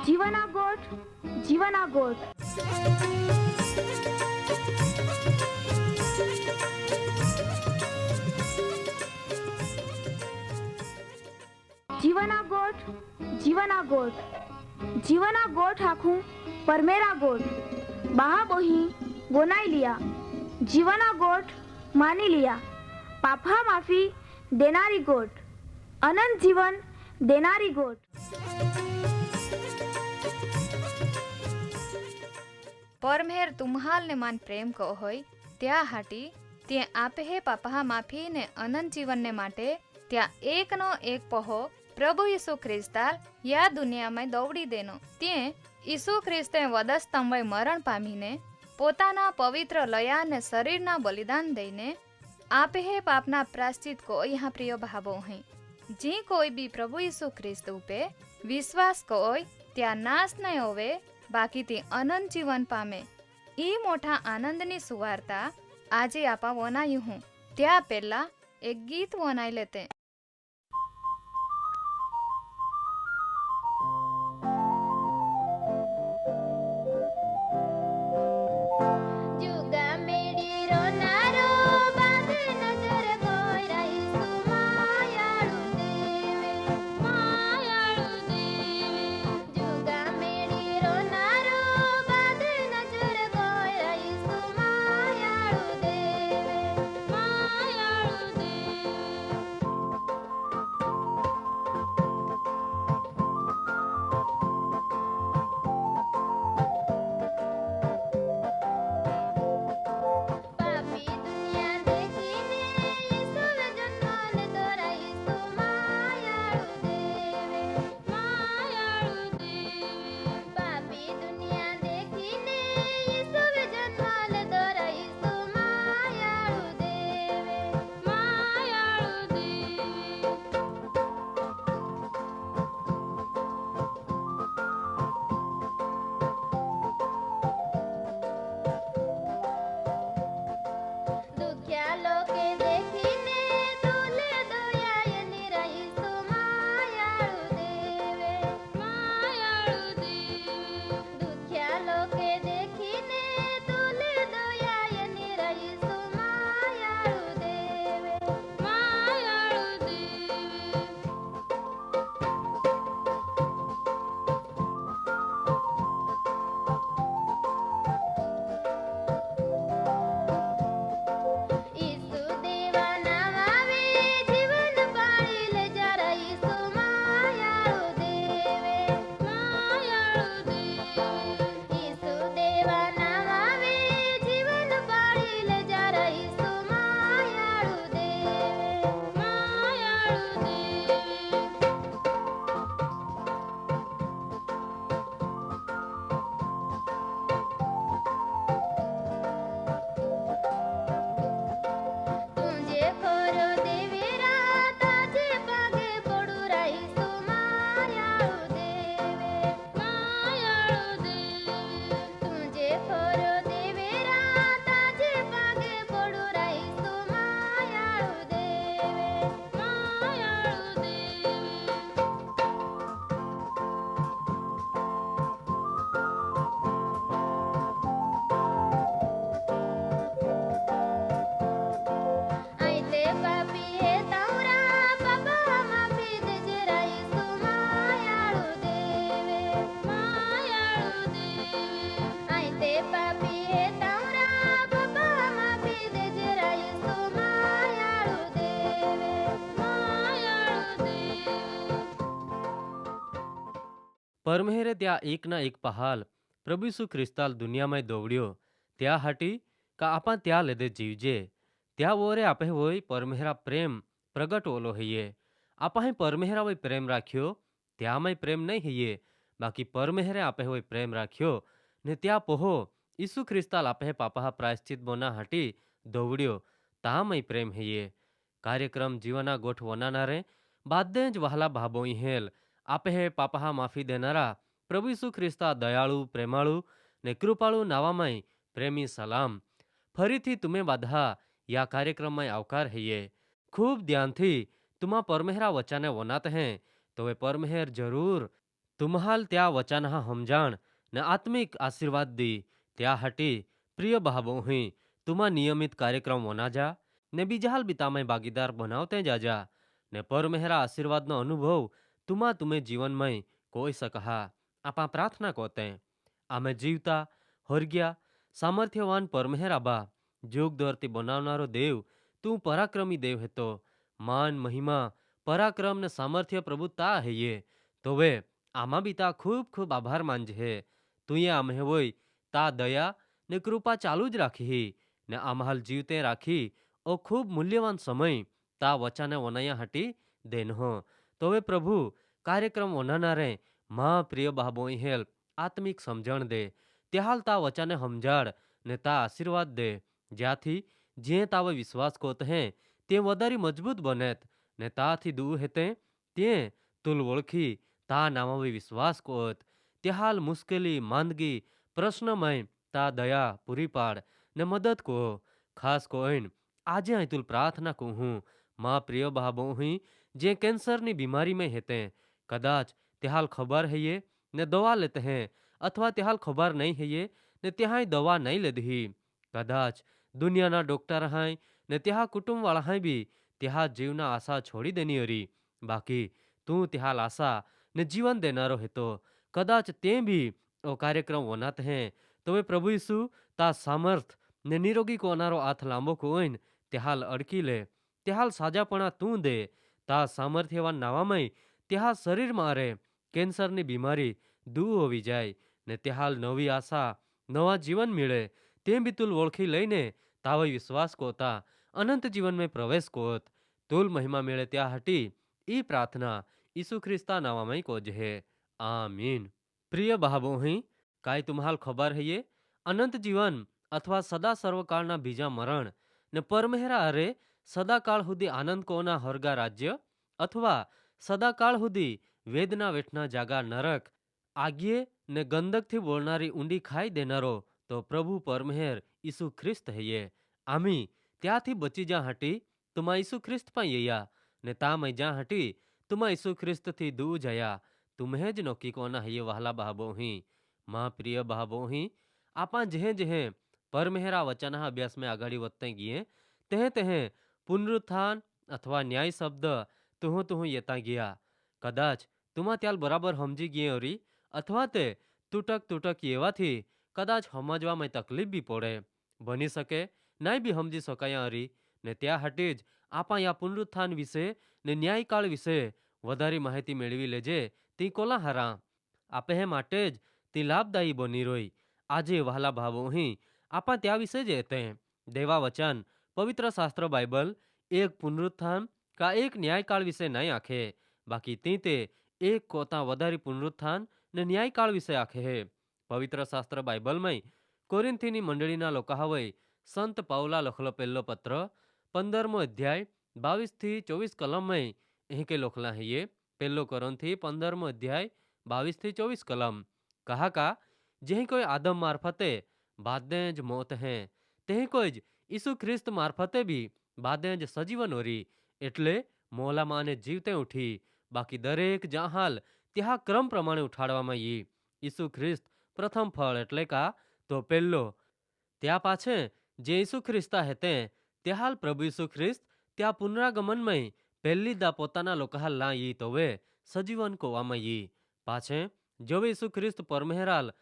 जीवना गोठ जीवना गोठ जीवना गोठ जीवना गोठ जीवना गोठ आखू परमेरा गोठ बहा बोही बोनाई लिया जीवना गोठ मानी लिया पापा माफी देनारी गोठ अनंत जीवन देनारी गोठ। परमेर तुम्हाल ने मान प्रेम को होय त्या हाटी ते आपे हे पापा माफी ने अनंत जीवन ने माटे त्या एक नो एक पहो प्रभु यीशु ख्रिस्ताल या दुनिया में दौड़ी देनो ते यीशु ख्रिस्ते वधस्तंभे मरण पामीने पोताना पवित्र लया ने शरीरना बलिदान दईने आपे हे पापना प्रायश्चित को यहाँ प्रिय भावो हैं जी कोई भी प्रभु यीशु ख्रिस्त उपे विश्वास कोय त्या नाश नहीं होवे बाकी ते अनंत जीवन पामे। ई मोटा आनंदनी सुवार्ता आजे आपा वनायु हूँ त्या पहला एक गीत वनाई लेते। परमेरे त्या एक ना एक पहाल प्रभु यीशु ख्रिस्ताल दुनिया में दौड़ियो त्या हाटी का आपा त्या लेदे जीवजे त्या वोरे आपे वोई परमेरा प्रेम प्रगट ओलो है आपा ही परमेरा वही प्रेम राख्यो त्या में प्रेम नहीं है बाकी परमेरे आपे वही प्रेम राख्यो ने त्या पोहो यीशु ख्रिस्ताल आपे पापा प्रायश्चित बोना हाटी दौड़ियो ता में प्रेम है कार्यक्रम जीवना गोठ वनाना रे बादेज वहला भाबोई हेल आपे पापा माफी देनारा प्रभु यीशु ख्रिस्ता दयाळु प्रेमाळु ने कृपाळु नावामाय प्रेमी सलाम फरीथी तुम्हें बाधा या कार्यक्रम में आवकार है खूब ध्यान थी तुमा परमेहरा वचाने वनात हैं तो वे परमेहर जरूर तुम्हाल त्या वचनहा समजाण ने आत्मिक आशीर्वाद दी त्यासाठी प्रिय भावोही तुम्हा नियमित कार्यक्रम वना जा ने बीजाल बितामय भागीदार बनावते जाजा ने परमेहरा आशीर्वादનો અનુભવ तुम्हे जीवनमय कोई सकहा आपा प्रार्थना कोते आमे जीवता हरग्या सामर्थ्यवान परमेहराबा जोग दरती बनावनारो देव तू पराक्रमी देव हेतो मान महिमा पराक्रम ने सामर्थ्य प्रभुता है तो वे आमा बीता खूब खूब आभार मानजे તું આમ હોય તા દયા ને કૃપા ચાલુ જ રાખી ને આમહાલ જીવતે રાખી ઓ ખૂબ મૂલ્યવાન સમય તા વચાને વનાયા હાટી દેનહો તો હવે પ્રભુ કાર્યક્રમ વનાનારે માં પ્રિય બાબોઈ હેલ્પ આત્મિક સમજણ દે ત્યાલ તા વચાને સમજાડ ને તા આશીર્વાદ દે જ્યાંથી જે તાવે વિશ્વાસ કોત હે તે વધારી મજબૂત બનેત ને તાથી દૂર હેતે તે તુલ ઓળખી તા નામાવી વિશ્વાસ કોત તે હાલ મુશ્કેલી માંદગી પ્રશ્નમય તા દયા પૂરી પાડ ને મદદ કો ખાસ કોઈન આજે અહીં તુલ પ્રાર્થના કહું હું માં પ્રિય બાબો હું જે કેન્સરની બીમારીમાં હેતે કદાચ તે હાલ ખબર હૈયે ને દવા લેતે હે અથવા તે હાલ ખબર નહીં હૈયે ને ત્યાંય દવા નહીં લીધી કદાચ દુનિયાના ડોક્ટર હાય ને ત્યાં કુટુંબવાળા હાય બી ત્યાં જીવના આશા છોડી દેની હરી બાકી તું ત્યાં આશા ને જીવન દેનારો હેતો કદાચ તે બી ઓ કાર્યક્રમ વનાત હે તો એ પ્રભુ ઈસુ તા સામર્થ ને નિરોગી કોનારો હાથ લાંબો કોઈન તે હાલ અડકી લે તે હાલ સાજાપણા તું દે તા સામર્થ્યવાન નાવામય તે હાલ શરીર મારે કેન્સરની બીમારી દૂર હોવી જાય ને તે હાલ નવી આશા નવા જીવન મળે તેમ બી તુલ ઓળખી લઈને તાવય વિશ્વાસ કોતા અનંત જીવન में પ્રવેશ કોત તુલ મહિમા મેળે ત્યાં હટી ઈ પ્રાર્થના ઈસુ ખ્રિસ્તા નાવામય કોજહે આમીન પ્રિય બાબોહી કાંઈ तुम्हाल ખબર હૈયે અનંત જીવન અથવા સદા સર્વકાળના બીજા મરણ ને પરમેહરા અરે સદાકાળ સુધી આનંદ કોના હરગા રાજ્ય અથવા સદાકાળ સુધી વેદના વેઠના જાગા નરક આગ્યે ને ગંદકથી બોલનારી ઊંડી ખાઈ દેનારો તો પ્રભુ પરમેહર ઈસુ ખ્રિસ્ત હૈયે આમી ત્યાંથી બચી જા હટી તુમા ઈસુ ખ્રિસ્ત પણ યયા ને તામય જા હટી તુમા ઈસુ ખ્રિસ્તથી દૂર જયા તુમ્હે જ નોકી કોના હૈયે વહાલા બાબોહી માં પ્રિય બાબોહી આપા જહે જહે પરમેહરા વચનના અભ્યાસમાં આગાડી વધતે ગયે તેહે પુનરુત્થાન અથવા ન્યાય શબ્દ તુહું યતા ગયા કદાચ તુમા ત્યાલ બરાબર સમજી ગયે અરી અથવા તે તૂટક એવાથી કદાચ સમજવામાં તકલીફ બી પડે બની શકે નાય બી સમજી શકાયા અરી ને ત્યાં હટી જ આપા યા પુનરુત્થાન વિશે ને ન્યાયકાળ વિશે વધારે માહિતી મેળવી લેજે તી કોલા હારા આપે હે માટે જ તી લાભદાયી બની રોઈ આજે વહાલા ભાવો અહીં આપા ત્યાં વિશે જ તે દેવા વચન પવિત્ર શાસ્ત્ર બાઇબલ એક પુનરુત્થાન કા એક ન્યાયકાળ વિશે નહીં આખે બાકી તી તે એક કોતા વધારે પુનરુત્થાન ને ન્યાયકાળ વિશે આખે હે પવિત્ર શાસ્ત્ર બાઇબલમાં કોરિન્થીની મંડળીના લોકો હવે સંત પાઉલા લખલો પહેલો પત્ર 15મો અધ્યાય 22-24 કલમમાં અહીં કે લખલા હૈયે પહેલો કોરિન્થી 15મો અધ્યાય 22-24 કલમ कहा का जहीं कोई आदम मार्फते बादें ज मौत हैं तहीं कोई ज ईसु ख्रिस्त मार्फते भी बादें ज सजीवन होरी एटले मोला माने जीवते उठी बाकी दरेक जहाल त्या क्रम प्रमाणे उठाड़वामां यी ईसु ख्रिस्त प्रथम फल एटले का तो पेल्लो त्या पाछे जे ईसु ख्रिस्ता हेते त्या हाल प्रभु ईसु ख्रिस्त त्या पुनरागमन में पहली दा पोताना लोकहाल ला यी तो वे सजीवन को वामा यी पाछे जोवे ईसु ख्रिस्त परमेहराल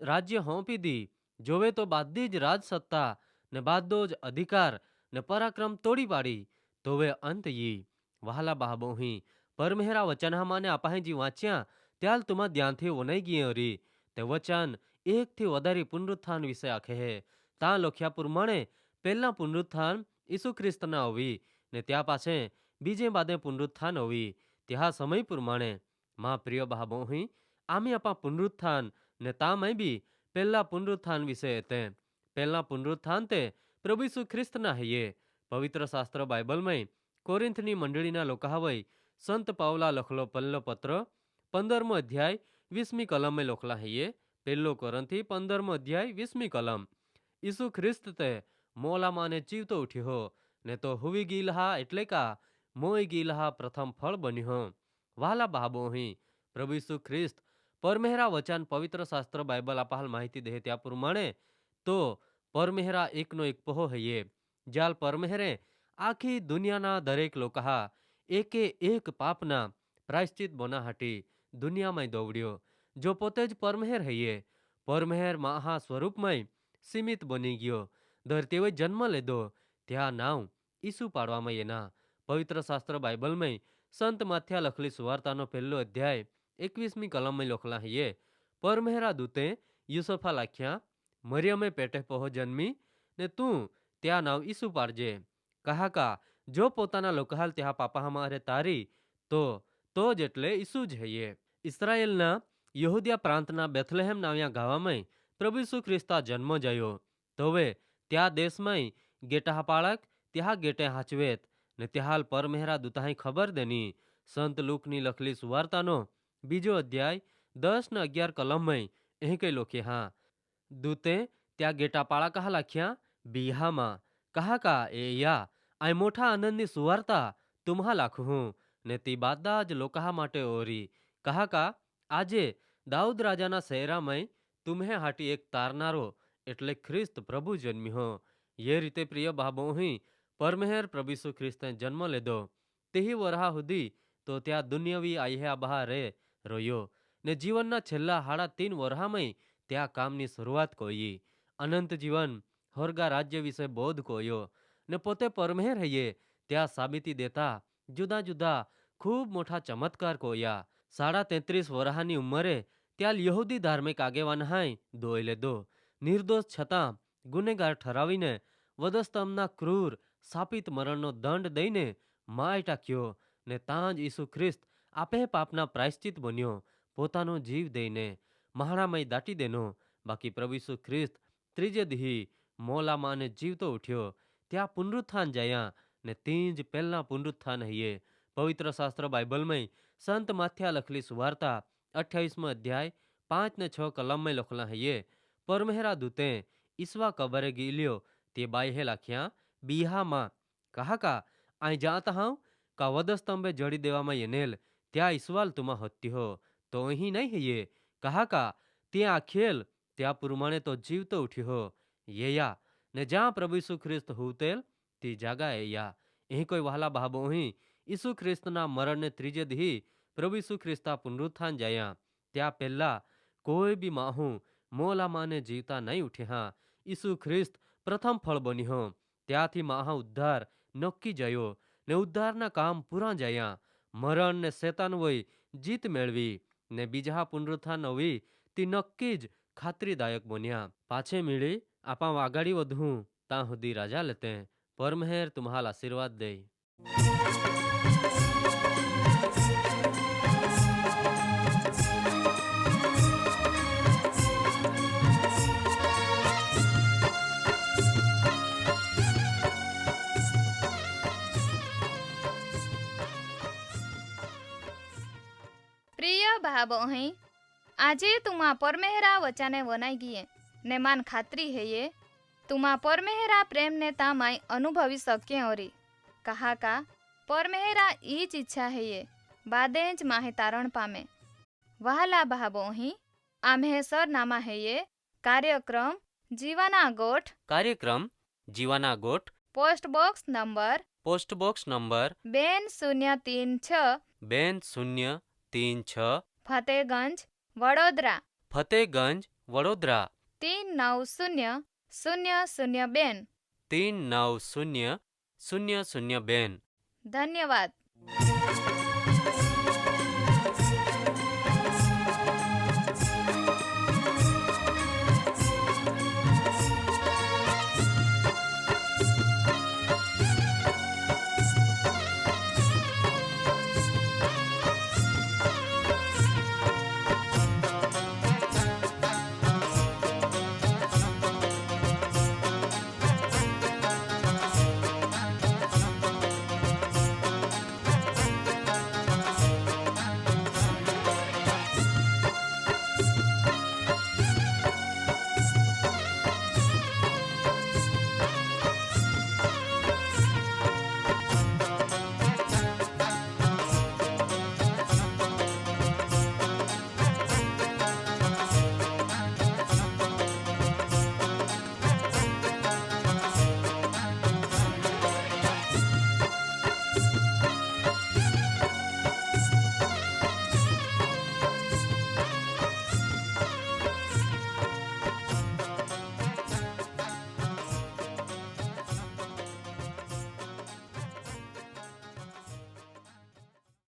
राज्य होंपी दी जोवे तो बादी ज राज सत्ता ने बादो ज अधिकार ने पराक्रम तोड़ी पाड़ी तो वे अंत यी वहाला बाबो ही परमेहरा वचन हमाने आपाहे जी वाच्या त्याल तुमा ध्यान थी वनाई गई अरी ते वचन एक थी वधारी पुनरुत्थान विषय आखे है ता लख्या प्रमाणे पहला पुनरुत्थान ईसु ख्रिस्त ना होवी ने त्या पाछे बीजे बादे पुनरुत्थान होवी त्या समय प्रमाणे मां प्रिय बाबो ही आमी आपा पुनरुत्थान ने तामय बी पहला पुनरुत्थान विषय ते पहला पुनरुत्थान ते प्रभु यीशु ख्रिस्त ना हये पवित्र शास्त्र बाइबल में कोरिन्थनी मंडळीना लोका हवय संत पावला लखलो पल्लो पत्र 15मो अध्याय 20मी कलम में लखला हये पहलो कोरिन्थी 15मो अध्याय 20मी कलम यीशु ख्रिस्त ते मोला माने जीवतो उठ्यो ने तो हुवी गीलहा एटले का मोय गीलहा प्रथम फल बन्यो वाला बाबो ही प्रभु यीशु ख्रिस्त પરમેહરા વચન પવિત્ર શાસ્ત્ર બાઇબલ આપા હાલ માહિતી દે ત્યાં પ્રમાણે તો પરમેહરા એકનો એક પહો હૈયે જાલ પરમેહરે આખી દુનિયાના દરેક લોકા એકે એક પાપના પ્રાયશ્ચિત બોના હાટી દુનિયામાં દોવડ્યો. જો પોતે જ પરમેહર હૈયે પરમેહર મહા સ્વરૂપમય સીમિત બની ગયો ધરતીએ જન્મ લીધો ત્યાં નાવ ઈસુ પાડવામાં એના પવિત્ર શાસ્ત્ર બાઇબલમાં સંત માથ્યા લખલી સુવાર્તાનો પહેલો અધ્યાય 21મી કલમમાં લખલા હૈયે પરમેહરા દૂતે યુસુફા લાખ્યા મરિયમે પેટે પહો જન્મી ને તું ત્યાં નાવ ઈસુ પાડજે કહાકા જો પોતાના લોકહાલ ત્યાં પાપામાં અરે તારી તો જ એટલે ઈસુ જ હૈયે. ઇસરાયેલના યહૂદિયા પ્રાંતના બેથલેહેમ નાવ્યા ગાવામાં પ્રભુ ઈસુ ખ્રિસ્તા જન્મ જયો તોવે ત્યાં દેશમાં ગેટા પાળક ત્યાં ગેટે હાચવેત ને ત્યાં પરમેહરા દૂતાહી ખબર દેની સંત લૂકની લખલી સુવાર્તાનો બીજો અધ્યાય 10 ને 11 કલમમાં અહીં કઈ લોખે હા દૂતે ત્યાં ગેટા પાળા કહા લાખ્યા બીહામાં કહાકા એ યા આ મોટા આનંદની સુવાર્તા તુમ્હા લાખું ને તી બાદા જ લોકાહા માટે ઓરી કહાકા આજે દાઉદ રાજાના શહેરામાં તુમ્હે હાટી એક તારનારો એટલે ખ્રિસ્ત પ્રભુ જન્મ્યો. ये રીતે પ્રિય બાબો અહીં પરમેહર પ્રભુ ઈસુ ખ્રિસ્તે જન્મ લીધો તેહી વરહા સુધી તો ત્યાં દુનિયાવી આહ્યા બહા રે રોયો ને જીવનના છેલ્લા 3.5 વરહામાં ત્યાં કામની શરૂઆત કોઈ અનંત જીવન હોરગા રાજ્ય વિશે બોધ કોયો ને પોતે પરમેહર હૈયે ત્યાં સાબિતી દેતા જુદા જુદા ખૂબ મોટા ચમત્કાર કોયા. 33.5 વરહાની ઉંમરે ત્યાં યહૂદી ધાર્મિક આગેવાન હાય દોઈ લેદો નિર્દોષ છતાં ગુનેગાર ઠરાવીને વધસ્તંભના ક્રૂર સાપિત મરણનો દંડ દઈને માય ટાક્યો ને તાંજ ઈસુ ખ્રિસ્ત આપે પાપના પ્રાયશ્ચિત બન્યો પોતાનો જીવ દઈને મહાણામય દાટી દેનો. બાકી પ્રભુ ઈસુ ખ્રિસ્ત ત્રીજે દી મોલામાં ને જીવતો ઉઠ્યો ત્યાં પુનરુત્થાન જયા ને તીંજ પહેલા પુનરુત્થાન હૈયે પવિત્ર શાસ્ત્ર બાઇબલમાં સંત માથ્યા લખલી સુવાર્તા 28મો અધ્યાય 5 ને 6 કલમમાં લખલા હૈયે પરમેહરા દૂતે ઈસવા કબરે ગીલ્યો તે બાઈ લાખ્યા બીહામાં કહાકા આઈ જાતા હાઉ કા વધસ્તંભે જડી દેવામાં એનેલ ત્યાં ઈસવાલ તુમા હત્યો તો અહીં નહીં હૈયે કહાકા ત્યાં આખેલ ત્યાં પ્રમાણે તો જીવતો ઉઠ્યો યેયા ને જ્યાં પ્રભુ ઈસુ ખ્રિસ્ત હુતેલ તે જાગા એયા. અહીં કોઈ વહાલા બાબો અહીં ઈસુ ખ્રિસ્તના મરણને ત્રીજે દી પ્રભુ ઈસુ ખ્રિસ્તા પુનરુત્થાન જયા ત્યાં પહેલા કોઈ બી માહું મોલા માને જીવતા નહીં ઉઠ્યા. ઈસુ ખ્રિસ્ત પ્રથમ ફળ બન્યો ત્યાંથી મહા ઉદ્ધાર નક્કી જયો ને ઉદ્ધારના કામ પૂરા જયા મરણ ને શેતાન વય જીત મેળવી ને બીજા પુનરુત્થાન નવી તે નક્કી જ ખાતરીદાયક બન્યા. પાછે મેળી આપા વાગાડી વધું ત્યાં સુધી રાજા લેતે પરમેહર તુમ્હાલ આશીર્વાદ દે. પ્રિય ભાબો અહીં આજે તુમા પરમેહરા વચાને વનાઈ ગયે ને માન ખાતરી હૈયે તુમા પરમેહરા પ્રેમને તામાય અનુભવી શક્ય ઓરી કહાકા પરમેહરા ઈ જ ઈચ્છા હૈયે બાદે જ માહે તારણ પામે. વહાલા ભાબો અહીં આમ્હે સરનામા હૈયે કાર્યક્રમ જીવાના ગોઠ post box number 2036 Fatehganj Vadodara 390002. ધન્યવાદ.